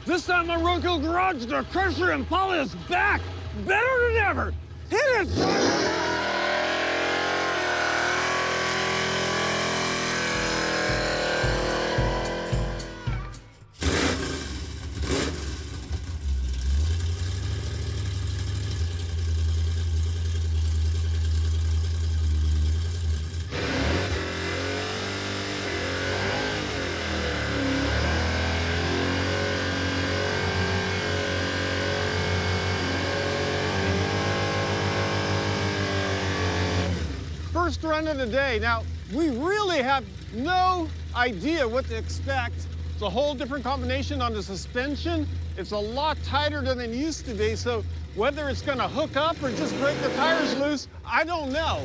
This time on Roadkill Garage, the Crusher Impala is back! Better than ever! Hit it, son! First run of the day. Now, we really have no idea what to expect. It's a whole different combination on the suspension. It's a lot tighter than it used to be, so whether it's gonna hook up or just break the tires loose, I don't know.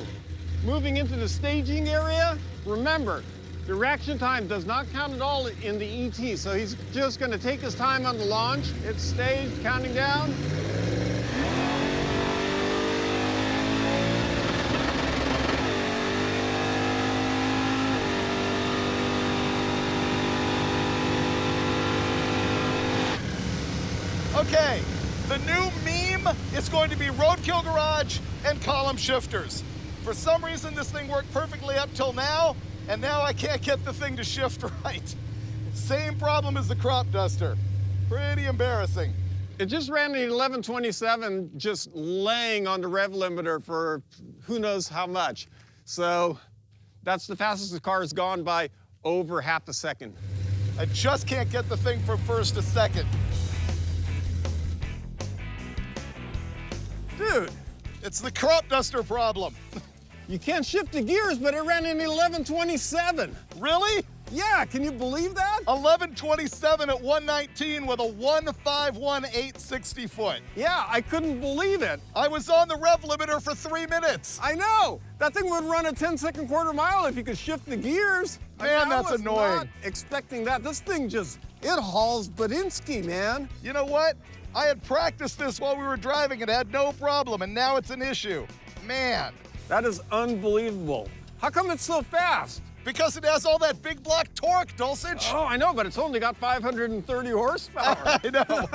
Moving into the staging area, remember, the reaction time does not count at all in the ET, so he's just gonna take his time on the launch. It's staged, counting down. Okay, the new meme is going to be Roadkill Garage and column shifters. For some reason, this thing worked perfectly up till now, and now I can't get the thing to shift right. Same problem as the crop duster. Pretty embarrassing. It just ran the 1127, just laying on the rev limiter for who knows how much. So that's the fastest the car has gone by over half a second. I just can't get the thing from first to second. Dude, it's the crop duster problem. You can't shift the gears, but it ran in the 1127. Really? Yeah, can you believe that? 1127 at 119 with a 151 860 foot. Yeah, I couldn't believe it. I was on the rev limiter for 3 minutes. I know. That thing would run a 10-second quarter mile if you could shift the gears. Man, that's annoying. I was not expecting that. This thing just, it hauls Badinsky, man. You know what? I had practiced this while we were driving and had no problem, and now it's an issue. Man. That is unbelievable. How come it's so fast? Because it has all that big block torque, Dulcich. Oh, I know, but it's only got 530 horsepower. I know.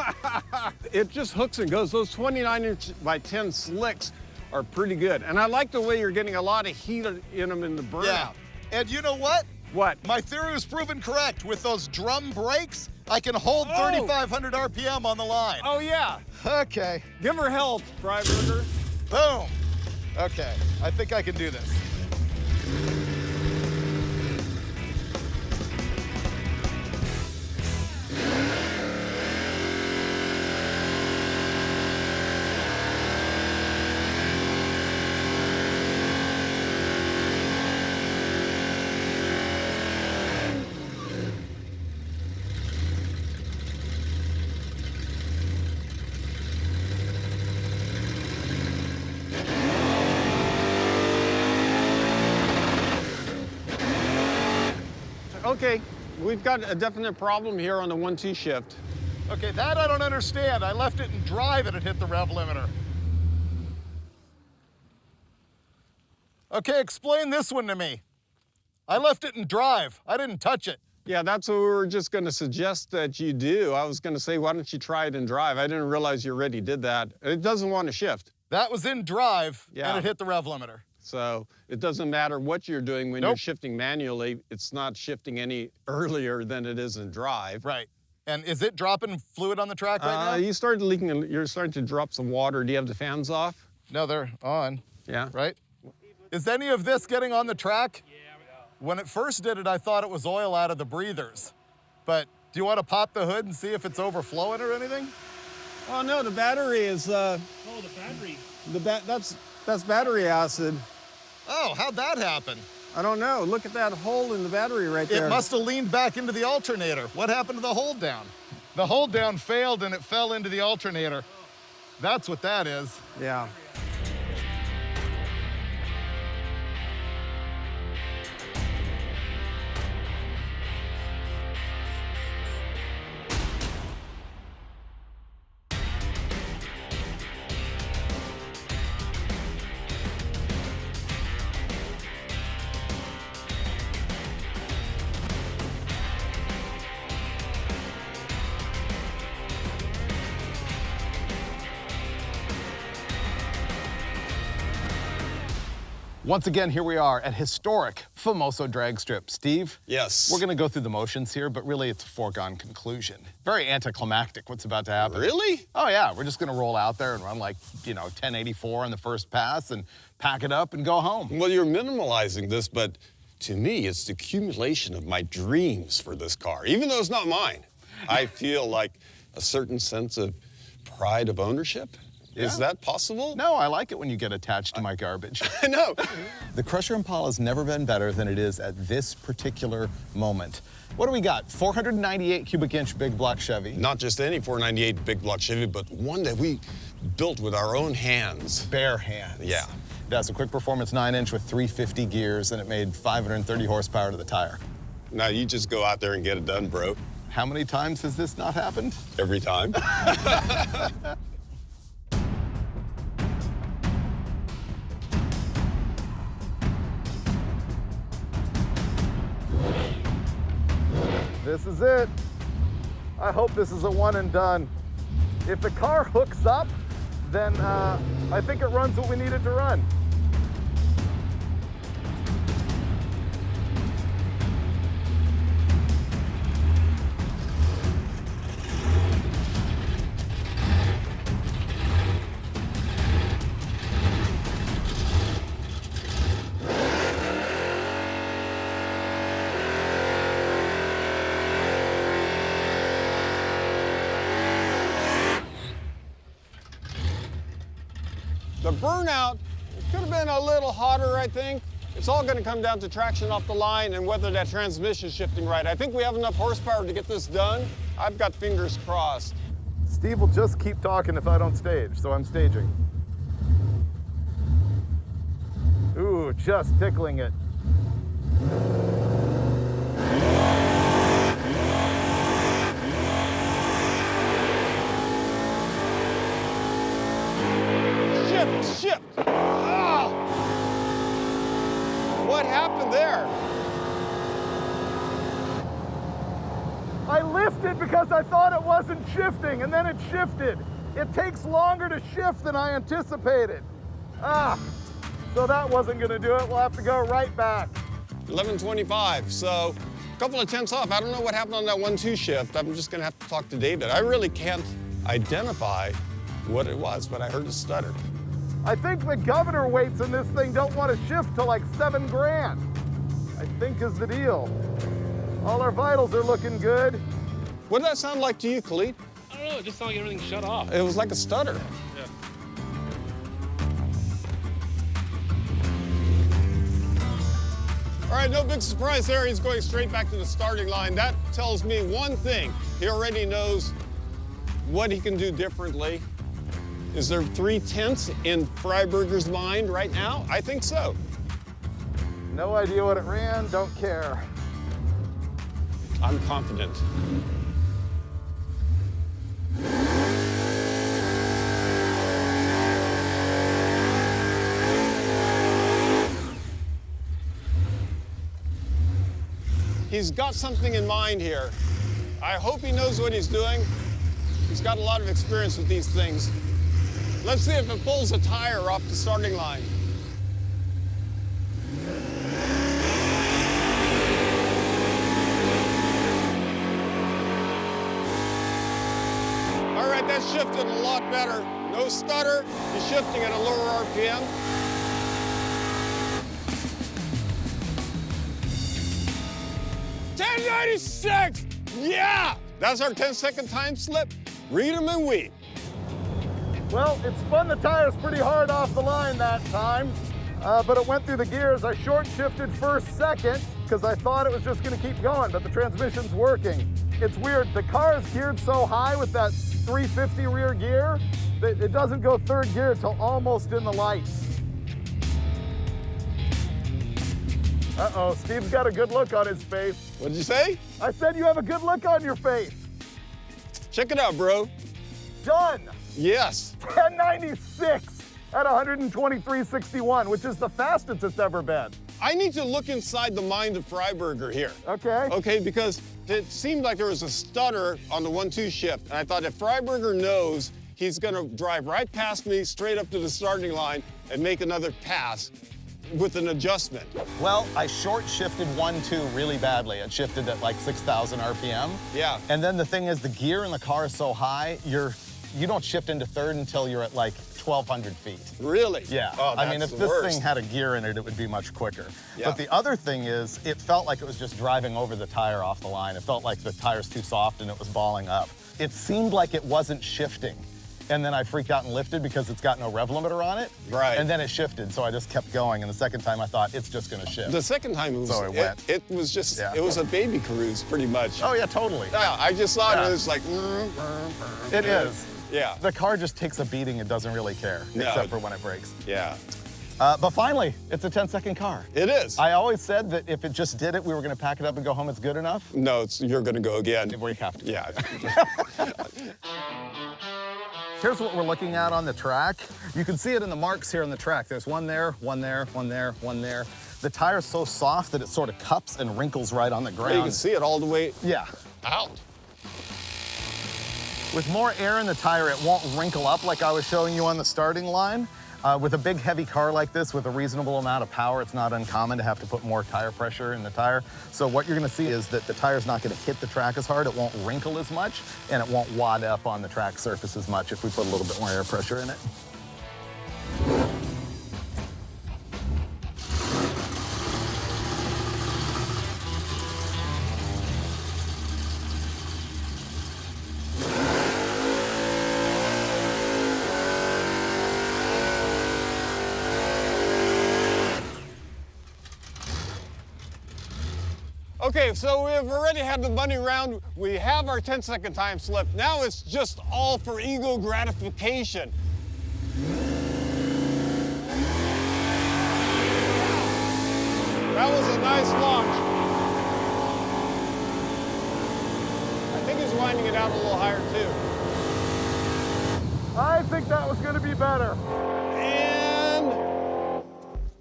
It just hooks and goes. Those 29" by 10 slicks are pretty good. And I like the way you're getting a lot of heat in them in the burnout. Yeah. And you know what? What? My theory was proven correct. With those drum brakes, I can hold 3,500 RPM on the line. Oh, yeah. Okay. Give her help, Freiburger. Boom. Okay, I think I can do this. Okay, we've got a definite problem here on the 1-2 shift. Okay, that I don't understand. I left it in drive and it hit the rev limiter. Okay, explain this one to me. I left it in drive. I didn't touch it. Yeah, that's what we were just going to suggest that you do. I was going to say, why don't you try it in drive? I didn't realize you already did that. It doesn't want to shift. That was in drive, Yeah. and it hit the rev limiter. So it doesn't matter what you're doing when Nope. you're shifting manually. It's not shifting any earlier than it is in drive. Right. And is it dropping fluid on the track right now? You started leaking. You're starting to drop some water. Do you have the fans off? No, they're on. Yeah. Right? Is any of this getting on the track? Yeah. When it first did it, I thought it was oil out of the breathers. But do you want to pop the hood and see if it's overflowing or anything? Oh no, the battery is. Oh, the battery. That's battery acid. Oh, how'd that happen? I don't know. Look at that hole in the battery right there. It must have leaned back into the alternator. What happened to the hold down? The hold down failed and it fell into the alternator. That's what that is. Yeah. Once again, here we are at historic Famoso drag strip. Steve? Yes. We're gonna go through the motions here, but really it's a foregone conclusion. Very anticlimactic what's about to happen. Really? Oh yeah, we're just gonna roll out there and run like, 1084 on the first pass and pack it up and go home. Well, you're minimalizing this, but to me, it's the accumulation of my dreams for this car. Even though it's not mine, I feel like a certain sense of pride of ownership. Is that possible? No, I like it when you get attached to my garbage. No. The Crusher Impala's never been better than it is at this particular moment. What do we got? 498 cubic inch big block Chevy. Not just any 498 big block Chevy, but one that we built with our own hands. Bare hands. Yeah. It has a quick performance 9-inch with 350 gears, and it made 530 horsepower to the tire. Now you just go out there and get it done, bro. How many times has this not happened? Every time. This is it. I hope this is a one and done. If the car hooks up, then I think it runs what we need it to run. The burnout could have been a little hotter, I think. It's all going to come down to traction off the line and whether that transmission's shifting right. I think we have enough horsepower to get this done. I've got fingers crossed. Steve will just keep talking if I don't stage, so I'm staging. Ooh, just tickling it. Shift! Ah! What happened there? I lifted because I thought it wasn't shifting, and then it shifted. It takes longer to shift than I anticipated. So that wasn't gonna do it. We'll have to go right back. 11:25, so a couple of tenths off. I don't know what happened on that 1-2 shift. I'm just gonna have to talk to David. I really can't identify what it was, but I heard a stutter. I think the governor weights in this thing don't want to shift to like $7 grand. I think is the deal. All our vitals are looking good. What did that sound like to you, Khalid? I don't know, it just sounded like everything shut off. It was like a stutter. Yeah. All right, no big surprise there. He's going straight back to the starting line. That tells me one thing. He already knows what he can do differently. Is there 3 tenths in Freiburger's mind right now? I think so. No idea what it ran, don't care. I'm confident. He's got something in mind here. I hope he knows what he's doing. He's got a lot of experience with these things. Let's see if it pulls a tire off the starting line. All right, that shifted a lot better. No stutter, he's shifting at a lower RPM. $10.96, yeah! That's our 10-second time slip. Read them and weep. Well, it spun the tires pretty hard off the line that time, but it went through the gears. I short shifted first, second, because I thought it was just gonna keep going, but the transmission's working. It's weird, the car is geared so high with that 350 rear gear that it doesn't go third gear till almost in the lights. Uh-oh, Steve's got a good look on his face. What'd you say? I said you have a good look on your face. Check it out, bro. Done. Yes. 1096 at 123.61, which is the fastest it's ever been. I need to look inside the mind of Freiburger here. Okay. Okay, because it seemed like there was a stutter on the 1-2 shift. And I thought if Freiburger knows he's gonna drive right past me, straight up to the starting line and make another pass, with an adjustment? Well, I short shifted 1-2 really badly. It shifted at like 6,000 RPM. Yeah. And then the thing is, the gear in the car is so high, you don't shift into third until you're at like 1,200 feet. Really? Yeah. Oh, I mean, that's if the this worst. thing had a gear in it, it would be much quicker. Yeah. But the other thing is, it felt like it was just driving over the tire off the line. It felt like the tire's too soft and it was balling up. It seemed like it wasn't shifting. And then I freaked out and lifted because it's got no rev limiter on it. Right. And then it shifted, so I just kept going. And the second time I thought, it's just gonna shift. The second time it was, So it went. it was just, Yeah. it was a baby cruise pretty much. Oh yeah, totally. Yeah, I just thought Yeah. it was like, It is. yeah, The car just takes a beating and doesn't really care, No. except for when it brakes. yeah, But finally, it's a 10-second car. it is. I always said that if it just did it, we were gonna pack it up and go home, it's good enough. No, you're gonna go again. We have to. Yeah. Here's what we're looking at on the track. You can see it in the marks here on the track. There's one there, one there, one there, one there. The tire's so soft that it sort of cups and wrinkles right on the ground. You can see it all the way Yeah. out. With more air in the tire, it won't wrinkle up like I was showing you on the starting line. With a big, heavy car like this with a reasonable amount of power, it's not uncommon to have to put more tire pressure in the tire. So what you're gonna see is that the tire's not gonna hit the track as hard, it won't wrinkle as much, and it won't wad up on the track surface as much if we put a little bit more air pressure in it. Okay, so we've already had the bunny round. We have our 10-second time slip. Now it's just all for ego gratification. That was a nice launch. I think he's winding it out a little higher too. I think that was gonna be better. And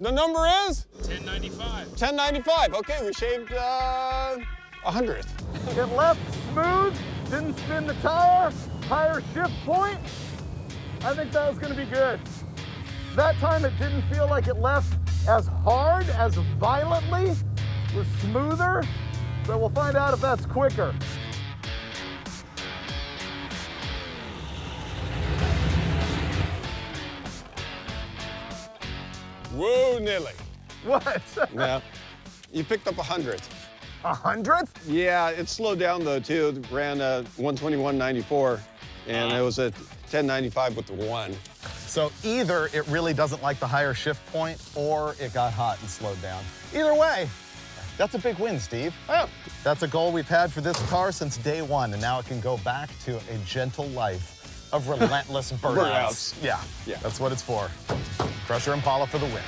the number is? 1095. 1095. Okay, we shaved a hundredth. It left smooth, didn't spin the tire, higher shift point. I think that was gonna be good. That time it didn't feel like it left as hard, as violently, it was smoother. So we'll find out if that's quicker. Whoa, Nilly. What? Yeah. You picked up 100th. 100th? Yeah, it slowed down though too. It ran 121.94, and it was at 10.95 with the one. So either it really doesn't like the higher shift point, or it got hot and slowed down. Either way, that's a big win, Steve. Oh. That's a goal we've had for this car since day one, and now it can go back to a gentle life of relentless burnouts. Burnouts. Yeah, Yeah. that's what it's for. Crusher Impala for the win.